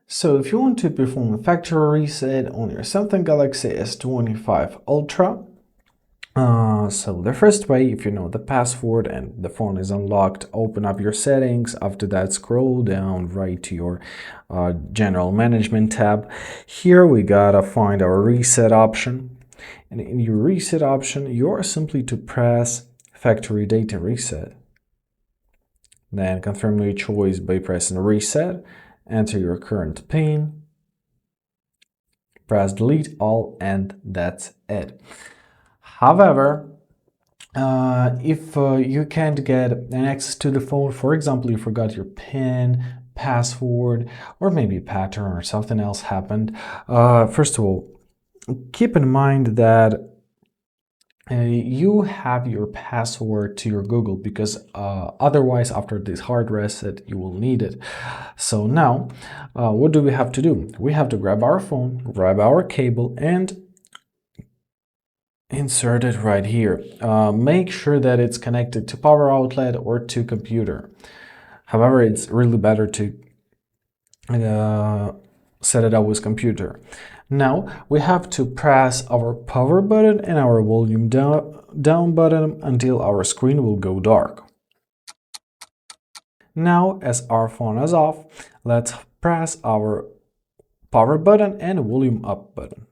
So if you want to perform a factory reset on your Samsung Galaxy S25 Ultra, so the first way, if you know the password and the phone is unlocked, open up your settings. After that, scroll down right to your general management tab. Here we gotta find our reset option. And in your reset option, you're simply to press factory data reset. Then confirm your choice by pressing reset, enter your current PIN, press delete all, and that's it. However, if you can't get an access to the phone, for example, you forgot your PIN, password, or maybe pattern or something else happened, first of all, keep in mind that you have your password to your Google, because otherwise after this hard reset you will need it. So now what do we have to do? We have to grab our phone, grab our cable, and insert it right here. Make sure that it's connected to power outlet or to computer. However, it's really better to set it up with computer. Now we have to press our power button and our volume down button until our screen will go dark. Now, as our phone is off, let's press our power button and volume up button.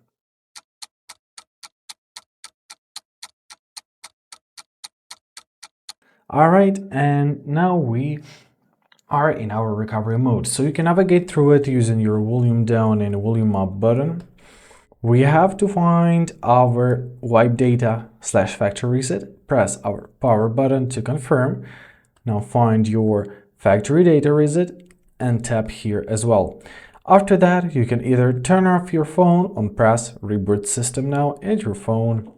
Alright, and now we are in our recovery mode. So you can navigate through it using your volume down and volume up button. We have to find our wipe data / factory reset, press our power button to confirm. Now find your factory data reset and tap here as well. After that, you can either turn off your phone or press reboot system now, and your phone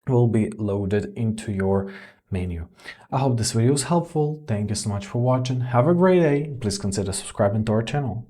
will be loaded into your menu. I hope this video was helpful. Thank you so much for watching. Have a great day. Please consider subscribing to our channel.